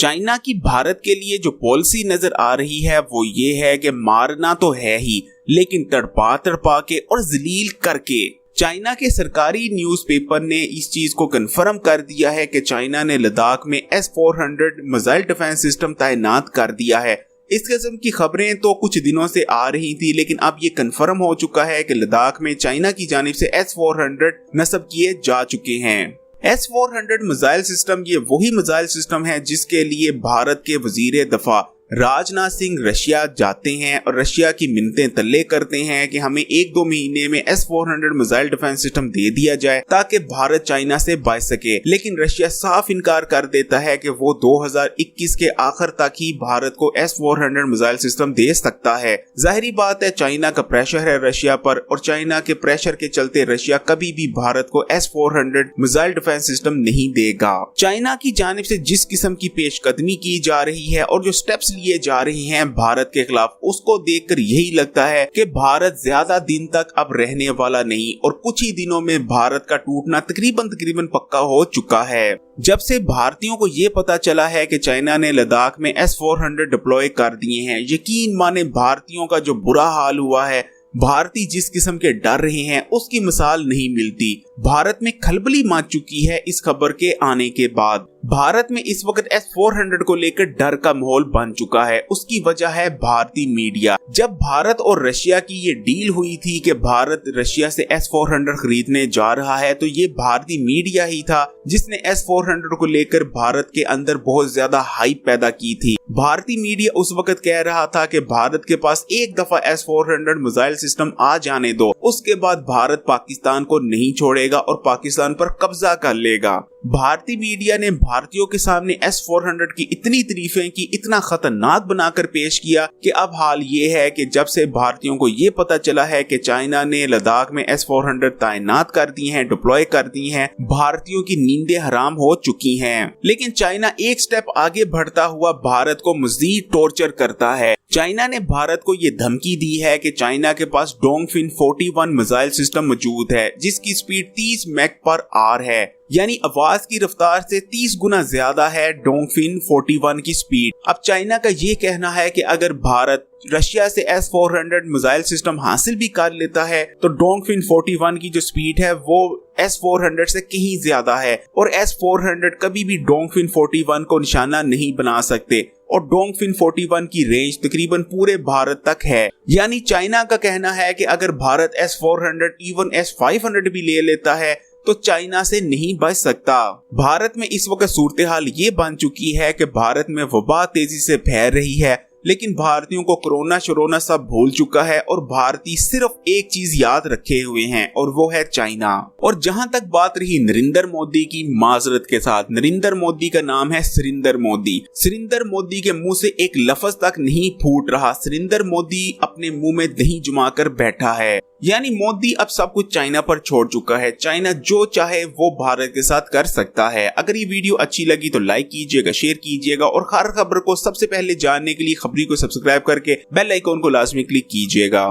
China की भारत के लिए जो पॉलिसी नजर आ रही है वो ये है कि मारना तो है ही, लेकिन तड़पा तड़पा के और जलील करके। चाइना के सरकारी न्यूज़पेपर ने इस चीज को कंफर्म कर दिया है कि चाइना ने लद्दाख में S-400 मिसाइल डिफेंस सिस्टम तैनात कर दिया है। इस किस्म की खबरें तो कुछ दिनों से आ रही थी, लेकिन अब ये कंफर्म हो चुका है कि लद्दाख में चाइना की जानिब से S-400 नस्ब किए जा चुके हैं। S-400 मिसाइल सिस्टम ये वही मिसाइल सिस्टम है जिसके लिए भारत के वजीर दफा राजनाथ सिंह रशिया जाते हैं और रशिया की मिन्नतें तल्ले करते हैं कि हमें 1-2 महीने में S-400 मिसाइल डिफेंस सिस्टम दे दिया जाए ताकि भारत चाइना से बच सके। लेकिन रशिया साफ इनकार कर देता है कि वो 2021 के आखिर तक ही भारत को S-400 मिसाइल सिस्टम दे सकता है। जाहिरी बात है चाइना का प्रेशर है रशिया पर, और चाइना के प्रेशर के चलते रशिया कभी भी भारत को S-400 मिसाइल डिफेंस सिस्टम नहीं देगा। चाइना की जानिब से जिस किस्म की पेशकदमी की जा रही है और जो स्टेप्स लिए जा रही हैं भारत के खिलाफ, उसको देखकर यही लगता है कि भारत ज्यादा दिन तक अब रहने वाला नहीं और कुछ ही दिनों में भारत का टूटना तकरीबन पक्का हो चुका है। जब से भारतीयों को ये पता चला है कि चाइना ने लद्दाख में S-400 डिप्लॉय कर दिए हैं, यकीन माने भारतीयों का जो बुरा हाल हुआ है, भारतीय जिस किस्म के डर रहे हैं उसकी मिसाल नहीं मिलती। भारत में खलबली मच चुकी है इस खबर के आने के बाद। भारत में इस वक्त S-400 को लेकर डर का माहौल बन चुका है। उसकी वजह है भारतीय मीडिया। जब भारत और रशिया की ये डील हुई थी कि भारत रशिया से S-400 खरीदने जा रहा है, तो ये भारतीय मीडिया ही था जिसने S-400 को लेकर भारत के अंदर बहुत ज्यादा हाइप पैदा की थी। भारतीय मीडिया उस वक्त कह रहा था कि भारत के पास एक दफा S-400 मिसाइल सिस्टम आ जाने दो, उसके बाद भारत पाकिस्तान को नहीं छोड़ेगा और पाकिस्तान पर कब्जा कर लेगा। भारतीय मीडिया ने भारतीयों के सामने S-400 की इतनी तारीफें की, इतना खतरनाक बनाकर पेश किया कि अब हाल ये है कि जब से भारतीयों को ये पता चला है कि चाइना ने लद्दाख में S-400 तैनात कर दी हैं, डिप्लॉय कर दी हैं, भारतीयों की नींदें हराम हो चुकी हैं। लेकिन चाइना एक स्टेप आगे बढ़ता हुआ भारत को मजीद टॉर्चर करता है। चाइना ने भारत को ये धमकी दी है कि चाइना के पास डोंगफिन 41 मिसाइल सिस्टम मौजूद है जिसकी स्पीड 30 मैक पर आवर है, यानी आवाज की रफ्तार से 30 गुना ज्यादा है डोंगफिन 41 की स्पीड। अब चाइना का ये कहना है कि अगर भारत रशिया से S-400 मिसाइल सिस्टम हासिल भी कर लेता है तो डोंगफिन 41 की जो स्पीड है वो S-400 से कहीं ज्यादा है, और S-400 कभी भी डोंगफिन 41 को निशाना नहीं बना सकते, और डोंगफिन 41 की रेंज तकरीबन पूरे भारत तक है। यानी चाइना का कहना है कि अगर भारत S-400 इवन S-500 भी ले लेता है तो चाइना से नहीं बच सकता। भारत में इस वक्त सूरत हाल ये बन चुकी है कि भारत में वबा तेजी से फैल रही है, लेकिन भारतीयों को कोरोना शरोना सब भूल चुका है और भारतीय सिर्फ एक चीज याद रखे हुए हैं और वो है चाइना। और जहां तक बात रही नरेंद्र मोदी की, माजरत के साथ नरेंद्र मोदी का नाम है सुरेंद्र मोदी। सुरेंद्र मोदी के मुंह से एक लफ्ज तक नहीं फूट रहा। सुरेंद्र मोदी अपने मुंह में दही जमाकर बैठा है, यानी मोदी अब सब कुछ चाइना पर छोड़ चुका है। चाइना जो चाहे वो भारत के साथ कर सकता है। अगर ये वीडियो अच्छी लगी तो लाइक कीजिएगा, शेयर कीजिएगा और हर खबर को सबसे पहले जानने के लिए खबरी को सब्सक्राइब करके बेल आइकॉन को लाजमी क्लिक कीजिएगा।